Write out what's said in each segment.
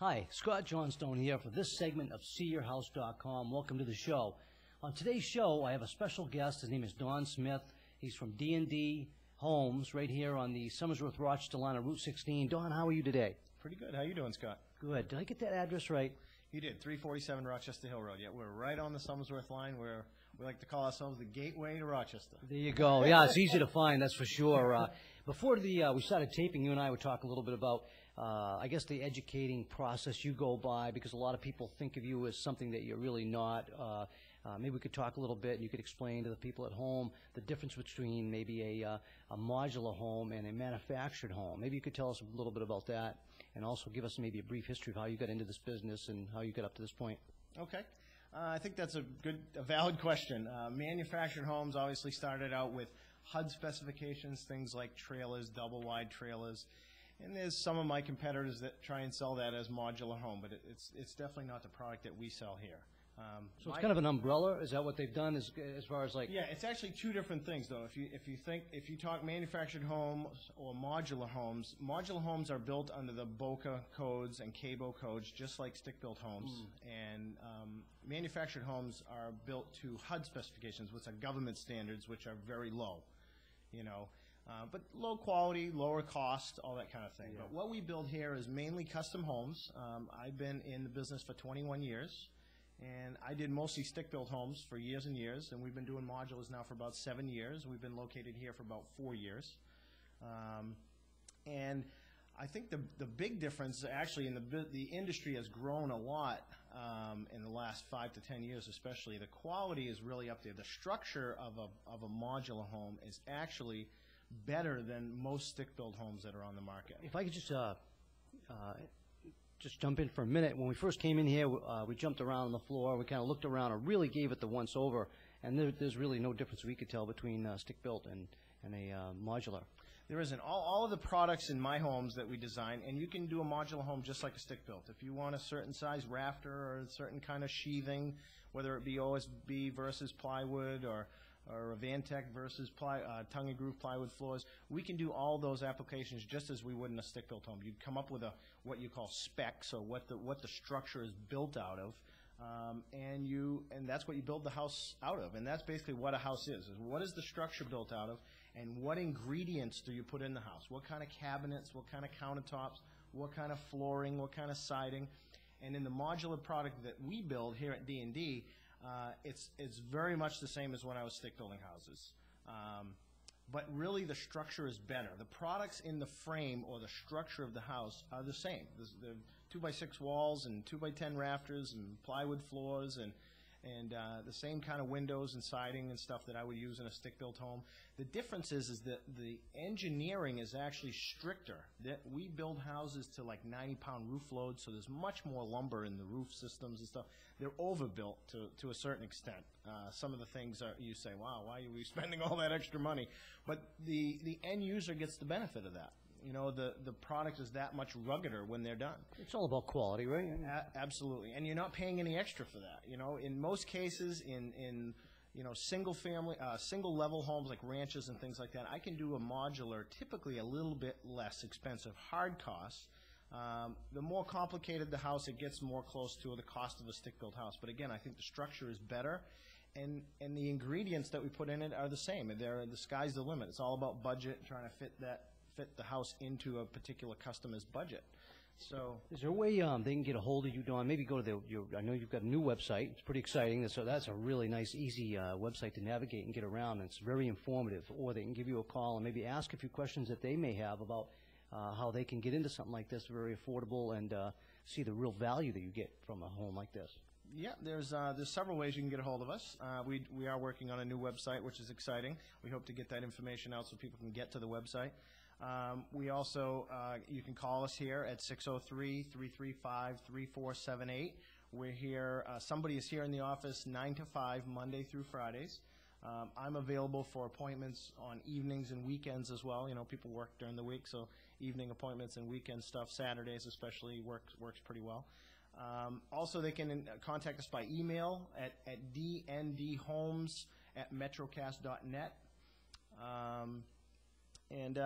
Hi, Scott Johnstone here for this segment of SeeYourHouse.com. Welcome to the show. On today's show, I have a special guest. His name is Don Smith. He's from D&D Homes right here on the Somersworth Rochester line of Route 16. Don, how are you today? Pretty good. How you doing, Scott? Good. Did I get that address right? You did. 347 Rochester Hill Road. Yeah, we're right on the Somersworth line where we like to call ourselves the gateway to Rochester. There you go. Yeah, it's easy to find, that's for sure. Before we started taping, you and I would talk a little bit about, I guess, the educating process you go by, because a lot of people think of you as something that you're really not. Maybe we could talk a little bit, and you could explain to the people at home the difference between maybe a modular home and a manufactured home. Maybe you could tell us a little bit about that, and also give us maybe a brief history of how you got into this business and how you got up to this point. Okay. I think that's a valid question. Manufactured homes obviously started out with HUD specifications, things like trailers, double-wide trailers, and there's some of my competitors that try and sell that as modular home, but it's definitely not the product that we sell here. So it's kind of an umbrella. Is that what they've done as far as like? Yeah, it's actually two different things though. If you talk manufactured homes or modular homes are built under the BOCA codes and CABO codes, just like stick-built homes. And manufactured homes are built to HUD specifications, which are government standards, which are very low. You know, but low quality, lower cost, all that kind of thing. Yeah. But what we build here is mainly custom homes. I've been in the business for 21 years. And I did mostly stick-built homes for years and years, and we've been doing modulars now for about 7 years. We've been located here for about 4 years. And I think the big difference, actually, in the industry has grown a lot in the last 5 to 10 years especially. The quality is really up there. The structure of a modular home is actually better than most stick-built homes that are on the market. If I could just jump in for a minute. When we first came in here, we jumped around on the floor. We kind of looked around and really gave it the once over. And there's really no difference we could tell between stick-built and a modular. There isn't. All of the products in my homes that we design, and you can do a modular home just like a stick-built. If you want a certain size rafter or a certain kind of sheathing, whether it be OSB versus plywood or a Vantech versus tongue and groove plywood floors, we can do all those applications just as we would in a stick-built home. You'd come up with what you call specs, or what the structure is built out of, and that's what you build the house out of. And that's basically what a house is what is the structure built out of, and what ingredients do you put in the house? What kind of cabinets, what kind of countertops, what kind of flooring, what kind of siding? And in the modular product that we build here at D&D, it's very much the same as when I was stick building houses. But really the structure is better. The products in the frame or the structure of the house are the same. The 2x6 walls and 2x10 rafters and plywood floors and the same kind of windows and siding and stuff that I would use in a stick-built home. The difference is that the engineering is actually stricter. That we build houses to like 90-pound roof loads, so there's much more lumber in the roof systems and stuff. They're overbuilt to a certain extent. Some of the things you say, wow, why are we spending all that extra money? But the end user gets the benefit of that. You know, the product is that much ruggeder when they're done. It's all about quality, right? Absolutely. And you're not paying any extra for that. You know, in most cases, in single level homes like ranches and things like that, I can do a modular, typically a little bit less expensive hard costs. The more complicated the house, it gets more close to the cost of a stick-built house. But again, I think the structure is better, and the ingredients that we put in it are the same. The sky's the limit. It's all about budget, trying to fit the house into a particular customer's budget. So, is there a way they can get a hold of you, Don? Maybe go to I know you've got a new website. It's pretty exciting. So that's a really nice, easy website to navigate and get around. And it's very informative. Or they can give you a call and maybe ask a few questions that they may have about how they can get into something like this, very affordable, and see the real value that you get from a home like this. Yeah, there's several ways you can get a hold of us. We are working on a new website, which is exciting. We hope to get that information out so people can get to the website. We also, you can call us here at 603-335-3478. We're here, somebody is here in the office 9 to 5, Monday through Fridays. I'm available for appointments on evenings and weekends as well. You know, people work during the week, so evening appointments and weekend stuff, Saturdays especially, works pretty well. Also, they can contact us by email at dndhomes@metrocast.net. And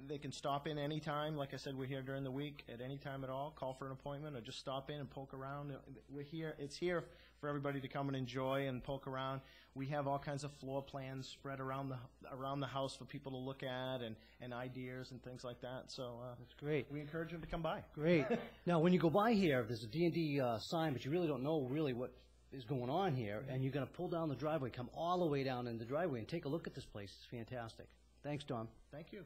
they can stop in anytime. Like I said, we're here during the week at any time at all. Call for an appointment or just stop in and poke around. We're here. It's here for everybody to come and enjoy and poke around. We have all kinds of floor plans spread around the house for people to look at and ideas and things like that. So that's great. We encourage them to come by. Great. Now, when you go by here, there's a D&D sign, but you really don't know really what is going on here, and you're going to pull down the driveway, come all the way down in the driveway, and take a look at this place. It's fantastic. Thanks, Tom. Thank you.